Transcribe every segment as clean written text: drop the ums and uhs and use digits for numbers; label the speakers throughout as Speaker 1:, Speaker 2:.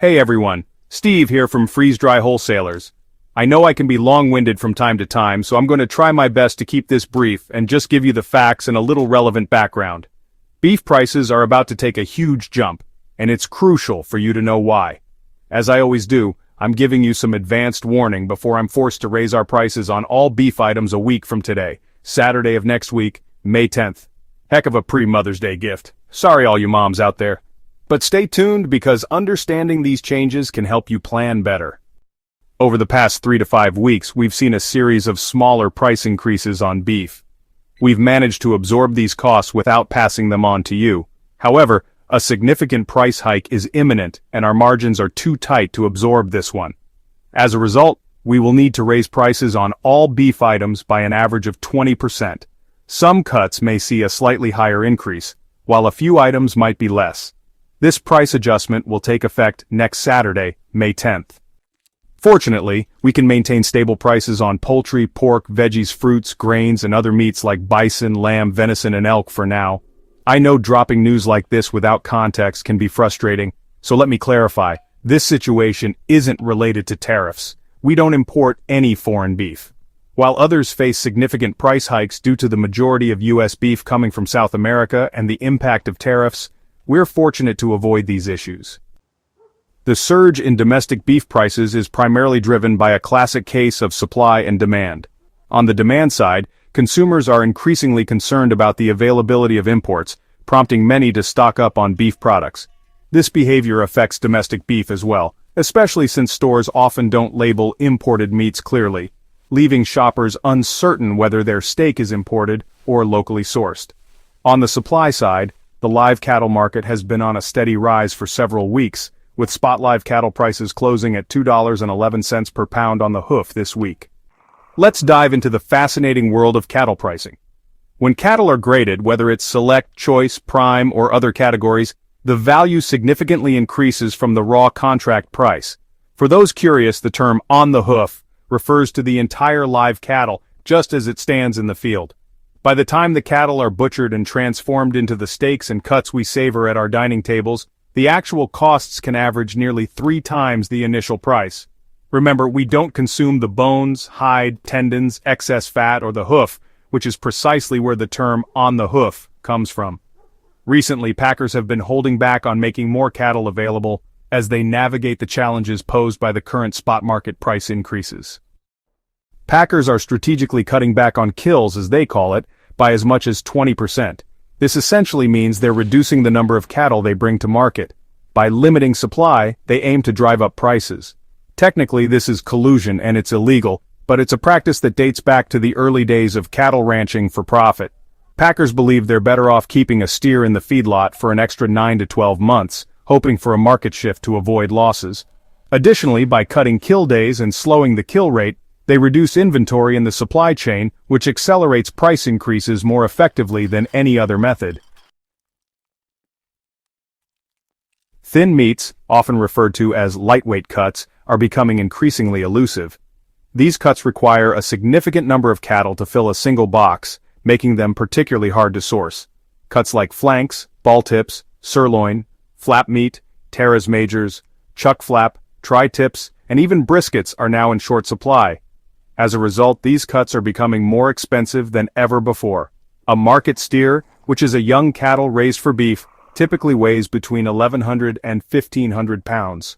Speaker 1: Hey everyone, Steve here from Freeze Dry Wholesalers. I know I can be long-winded from time to time, so I'm going to try my best to keep this brief and just give you the facts and a little relevant background. Beef prices are about to take a huge jump, and it's crucial for you to know why. As I always do, I'm giving you some advanced warning before I'm forced to raise our prices on all beef items a week from today, Saturday of next week, May 10th. Heck of a pre-Mother's Day gift. Sorry all you moms out there. But stay tuned because understanding these changes can help you plan better. Over the past 3 to 5 weeks, we've seen a series of smaller price increases on beef. We've managed to absorb these costs without passing them on to you. However, a significant price hike is imminent and our margins are too tight to absorb this one. As a result, we will need to raise prices on all beef items by an average of 20%. Some cuts may see a slightly higher increase, while a few items might be less. This price adjustment will take effect next Saturday, May 10th. Fortunately, we can maintain stable prices on poultry, pork, veggies, fruits, grains, and other meats like bison, lamb, venison, and elk for now. I know dropping news like this without context can be frustrating, so let me clarify. This situation isn't related to tariffs. We don't import any foreign beef. While others face significant price hikes due to the majority of U.S. beef coming from South America and the impact of tariffs, we're fortunate to avoid these issues. The surge in domestic beef prices is primarily driven by a classic case of supply and demand. On the demand side, consumers are increasingly concerned about the availability of imports, prompting many to stock up on beef products. This behavior affects domestic beef as well, especially since stores often don't label imported meats clearly, leaving shoppers uncertain whether their steak is imported or locally sourced. On the supply side, the live cattle market has been on a steady rise for several weeks, with spot live cattle prices closing at $2.11 per pound on the hoof this week. Let's dive into the fascinating world of cattle pricing. When cattle are graded, whether it's select, choice, prime, or other categories, the value significantly increases from the raw contract price. For those curious, the term on the hoof refers to the entire live cattle, just as it stands in the field. By the time the cattle are butchered and transformed into the steaks and cuts we savor at our dining tables, the actual costs can average nearly 3 times the initial price. Remember, we don't consume the bones, hide, tendons, excess fat, or the hoof, which is precisely where the term on the hoof comes from. Recently, packers have been holding back on making more cattle available as they navigate the challenges posed by the current spot market price increases. Packers are strategically cutting back on kills, as they call it, by as much as 20%. This essentially means they're reducing the number of cattle they bring to market. By limiting supply, they aim to drive up prices. Technically, this is collusion and it's illegal, but it's a practice that dates back to the early days of cattle ranching for profit. Packers believe they're better off keeping a steer in the feedlot for an extra 9 to 12 months, hoping for a market shift to avoid losses. Additionally, by cutting kill days and slowing the kill rate, they reduce inventory in the supply chain, which accelerates price increases more effectively than any other method. Thin meats, often referred to as lightweight cuts, are becoming increasingly elusive. These cuts require a significant number of cattle to fill a single box, making them particularly hard to source. Cuts like flanks, ball tips, sirloin, flap meat, teres majors, chuck flap, tri-tips, and even briskets are now in short supply. As a result, these cuts are becoming more expensive than ever before. A market steer, which is a young cattle raised for beef, typically weighs between 1,100 and 1,500 pounds.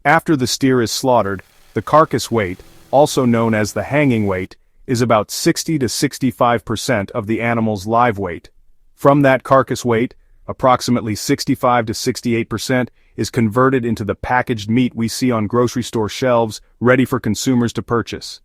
Speaker 1: After the steer is slaughtered, the carcass weight, also known as the hanging weight, is about 60 to 65% of the animal's live weight. From that carcass weight, approximately 65 to 68% is converted into the packaged meat we see on grocery store shelves, ready for consumers to purchase.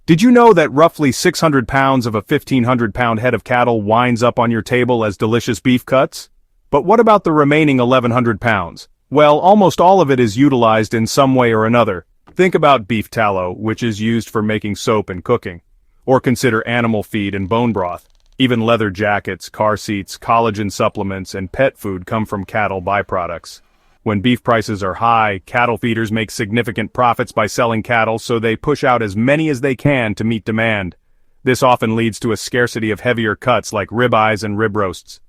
Speaker 1: Did you know that roughly 600 pounds of a 1,500-pound head of cattle winds up on your table as delicious beef cuts? But what about the remaining 1,100 pounds? Well, almost all of it is utilized in some way or another. Think about beef tallow, which is used for making soap and cooking. Or consider animal feed and bone broth. Even leather jackets, car seats, collagen supplements, and pet food come from cattle byproducts. When beef prices are high, cattle feeders make significant profits by selling cattle, so they push out as many as they can to meet demand. This often leads to a scarcity of heavier cuts like ribeyes and rib roasts.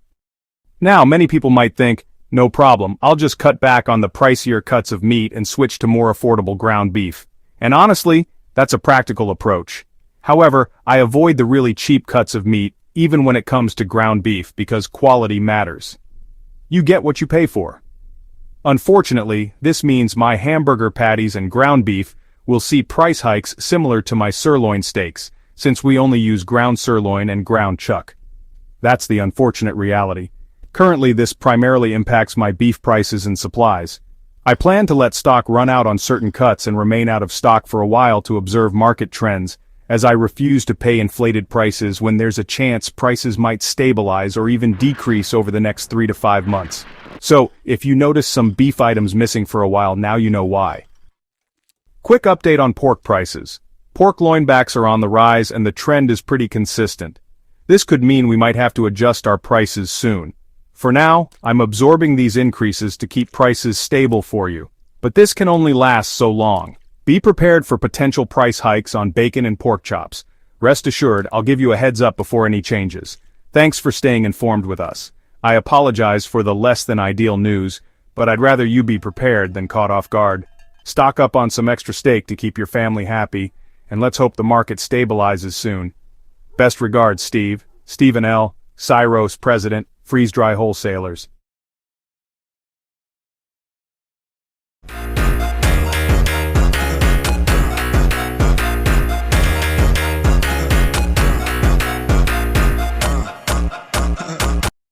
Speaker 1: Now, many people might think, No problem, I'll just cut back on the pricier cuts of meat and switch to more affordable ground beef. And honestly, that's a practical approach. However, I avoid the really cheap cuts of meat, even when it comes to ground beef, because quality matters. You get what you pay for. Unfortunately, this means my hamburger patties and ground beef will see price hikes similar to my sirloin steaks, since we only use ground sirloin and ground chuck. That's the unfortunate reality. Currently, this primarily impacts my beef prices and supplies. I plan to let stock run out on certain cuts and remain out of stock for a while to observe market trends, as I refuse to pay inflated prices when there's a chance prices might stabilize or even decrease over the next 3 to 5 months. So, if you notice some beef items missing for a while, now you know why. Quick update on pork prices. Pork loinbacks are on the rise and the trend is pretty consistent. This could mean we might have to adjust our prices soon. For now, I'm absorbing these increases to keep prices stable for you. But this can only last so long. Be prepared for potential price hikes on bacon and pork chops. Rest assured, I'll give you a heads up before any changes. Thanks for staying informed with us. I apologize for the less than ideal news, but I'd rather you be prepared than caught off guard. Stock up on some extra steak to keep your family happy, and let's hope the market stabilizes soon. Best regards, Steve. Stephen L., Cyros President, Freeze Dry Wholesalers.